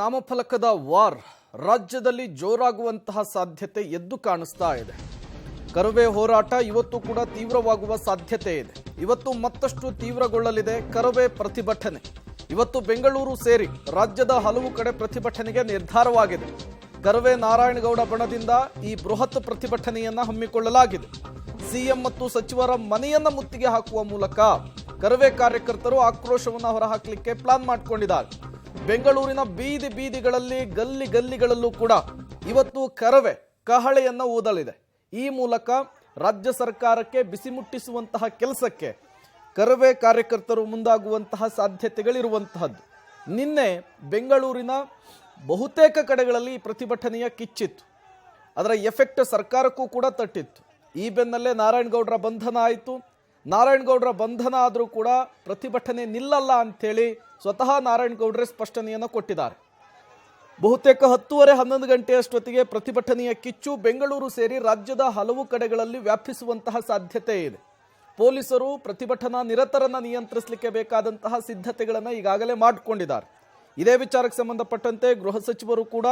ನಾಮಫಲಕದ war ರಾಜ್ಯದಲ್ಲಿ ಜೋರಾಗುವಂತಹ ಸಾಧ್ಯತೆ ಎದ್ದು ಕಾಣಿಸ್ತಾ ಇದೆ. ಕರವೇ ಹೋರಾಟ ಇವತ್ತು ಕೂಡ ತೀವ್ರವಾಗುವ ಸಾಧ್ಯತೆ ಇದೆ. ಇವತ್ತು ಮತ್ತಷ್ಟು ತೀವ್ರಗೊಳ್ಳಲಿದೆ ಕರವೇ ಪ್ರತಿಭಟನೆ. ಇವತ್ತು ಬೆಂಗಳೂರು ಸೇರಿ ರಾಜ್ಯದ ಹಲವು ಕಡೆ ಪ್ರತಿಭಟನೆಗೆ ನಿರ್ಧಾರವಾಗಿದೆ. ಕರವೇ ನಾರಾಯಣಗೌಡ ಬಣದಿಂದ ಈ ಬೃಹತ್ ಪ್ರತಿಭಟನೆಯನ್ನ ಹಮ್ಮಿಕೊಳ್ಳಲಾಗಿದೆ. ಸಿಎಂ ಮತ್ತು ಸಚಿವರ ಮನೆಯನ್ನ ಮುತ್ತಿಗೆ ಹಾಕುವ ಮೂಲಕ ಕರವೇ ಕಾರ್ಯಕರ್ತರು ಆಕ್ರೋಶವನ್ನು ಹೊರಹಾಕಲಿಕ್ಕೆ ಪ್ಲಾನ್ ಮಾಡಿಕೊಂಡಿದ್ದಾರೆ. ಬೆಂಗಳೂರಿನ ಬೀದಿ ಬೀದಿಗಳಲ್ಲಿ ಗಲ್ಲಿಗಳಲ್ಲೂ ಕೂಡ ಇವತ್ತು ಕರವೇ ಕಹಳೆಯನ್ನ ಊದಲಿದೆ. ಈ ಮೂಲಕ ರಾಜ್ಯ ಸರ್ಕಾರಕ್ಕೆ ಬಿಸಿ ಮುಟ್ಟಿಸುವಂತಹ ಕೆಲಸಕ್ಕೆ ಕರವೇ ಕಾರ್ಯಕರ್ತರು ಮುಂದಾಗುವಂತಹ ಸಾಧ್ಯತೆಗಳಿರುವಂತಹದ್ದು. ನಿನ್ನೆ ಬೆಂಗಳೂರಿನ ಬಹುತೇಕ ಕಡೆಗಳಲ್ಲಿ ಈ ಪ್ರತಿಭಟನೆಯ ಕಿಚ್ಚಿತ್ತು. ಅದರ ಎಫೆಕ್ಟ್ ಸರ್ಕಾರಕ್ಕೂ ಕೂಡ ತಟ್ಟಿತ್ತು. ಈ ಬೆನ್ನಲ್ಲೇ ನಾರಾಯಣಗೌಡರ ಬಂಧನ ಆಯಿತು. ನಾರಾಯಣಗೌಡರ ಬಂಧನ ಆದರೂ ಕೂಡ ಪ್ರತಿಭಟನೆ ನಿಲ್ಲಲ್ಲ ಅಂಥೇಳಿ ಸ್ವತಃ ನಾರಾಯಣಗೌಡರೇ ಸ್ಪಷ್ಟನೆಯನ್ನು ಕೊಟ್ಟಿದ್ದಾರೆ. ಬಹುತೇಕ 10:30-11 ಗಂಟೆಯಷ್ಟೊತ್ತಿಗೆ ಪ್ರತಿಭಟನೆಯ ಕಿಚ್ಚು ಬೆಂಗಳೂರು ಸೇರಿ ರಾಜ್ಯದ ಹಲವು ಕಡೆಗಳಲ್ಲಿ ವ್ಯಾಪಿಸುವಂತಹ ಸಾಧ್ಯತೆ ಇದೆ. ಪೊಲೀಸರು ಪ್ರತಿಭಟನಾ ನಿರತರನ್ನ ನಿಯಂತ್ರಿಸಲಿಕ್ಕೆ ಬೇಕಾದಂತಹ ಸಿದ್ಧತೆಗಳನ್ನು ಈಗಾಗಲೇ ಮಾಡಿಕೊಂಡಿದ್ದಾರೆ. ಇದೇ ವಿಚಾರಕ್ಕೆ ಸಂಬಂಧಪಟ್ಟಂತೆ ಗೃಹ ಸಚಿವರು ಕೂಡ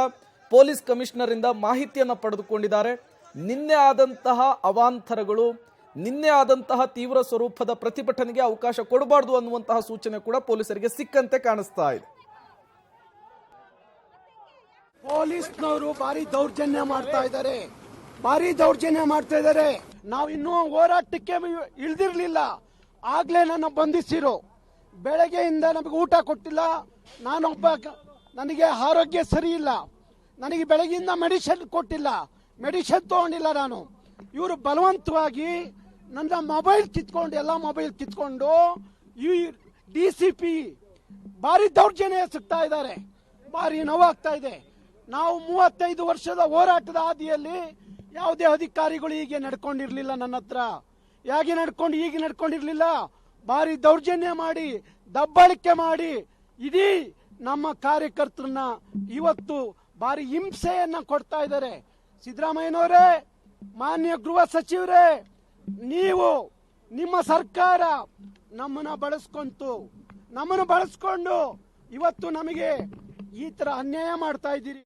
ಪೊಲೀಸ್ ಕಮಿಷನರಿಂದ ಮಾಹಿತಿಯನ್ನು ಪಡೆದುಕೊಂಡಿದ್ದಾರೆ. ನಿನ್ನೆ ಆದಂತಹ ಅವಾಂತರಗಳು, ನಿನ್ನೆ ಆದಂತಹ ತೀವ್ರ ಸ್ವರೂಪದ ಪ್ರತಿಭಟನೆಗೆ ಅವಕಾಶ ಕೊಡಬಾರ್ದು ಅನ್ನುವಂತಹ ಸೂಚನೆ ಕೂಡ ಪೊಲೀಸರಿಗೆ ಸಿಕ್ಕಂತೆ ಕಾಣಿಸ್ತಾ ಇದೆ. ಪೊಲೀಸ್ನವರು ಭಾರಿ ದೌರ್ಜನ್ಯ ಮಾಡ್ತಾ ಇದ್ದಾರೆ. ನಾವು ಇನ್ನೂ ಹೋರಾಟಕ್ಕೆ ಇಳಿದಿರ್ಲಿಲ್ಲ, ಆಗ್ಲೇ ನನ್ನ ಬಂಧಿಸಿರು. ಬೆಳಗ್ಗೆಯಿಂದ ನಮಗೆ ಊಟ ಕೊಟ್ಟಿಲ್ಲ. ನನಗೆ ಆರೋಗ್ಯ ಸರಿ ಇಲ್ಲ. ನನಗೆ ಬೆಳಗ್ಗೆಯಿಂದ ಮೆಡಿಸಿನ್ ಕೊಟ್ಟಿಲ್ಲ, ಮೆಡಿಸಿನ್ ತಗೊಂಡಿಲ್ಲ ನಾನು. ಇವರು ಬಲವಂತವಾಗಿ ನನ್ನ ಮೊಬೈಲ್ ಕಿತ್ಕೊಂಡು, ಎಲ್ಲ ಮೊಬೈಲ್ ಕಿತ್ಕೊಂಡು ಈ DCP ಭಾರಿ ದೌರ್ಜನ್ಯ ಸಿಗ್ತಾ ಇದ್ದಾರೆ. ಭಾರಿ ನೋವಾಗ್ತಾ ಇದೆ. ನಾವು 35 ವರ್ಷದ ಹೋರಾಟದ ಹಾದಿಯಲ್ಲಿ ಯಾವುದೇ ಅಧಿಕಾರಿಗಳು ಹೀಗೆ ನಡ್ಕೊಂಡಿರ್ಲಿಲ್ಲ. ನನ್ನ ಹತ್ರ ಹೀಗೆ ನಡ್ಕೊಂಡಿರ್ಲಿಲ್ಲ. ಭಾರಿ ದೌರ್ಜನ್ಯ ಮಾಡಿ, ದಬ್ಬಾಳಿಕೆ ಮಾಡಿ ಇಡೀ ನಮ್ಮ ಕಾರ್ಯಕರ್ತರನ್ನ ಇವತ್ತು ಭಾರಿ ಹಿಂಸೆಯನ್ನ ಕೊಡ್ತಾ ಇದ್ದಾರೆ. ಸಿದ್ದರಾಮಯ್ಯನವರೇ, ಮಾನ್ಯ ಗೃಹ ಸಚಿವರೇ, ನೀವು ನಿಮ್ಮ ಸರ್ಕಾರ ನಮ್ಮನ್ನು ಬಳಸ್ಕೊಂಡು ಇವತ್ತು ನಮಗೆ ಈ ತರ ಅನ್ಯಾಯ ಮಾಡ್ತಾ ಇದ್ದೀರಿ.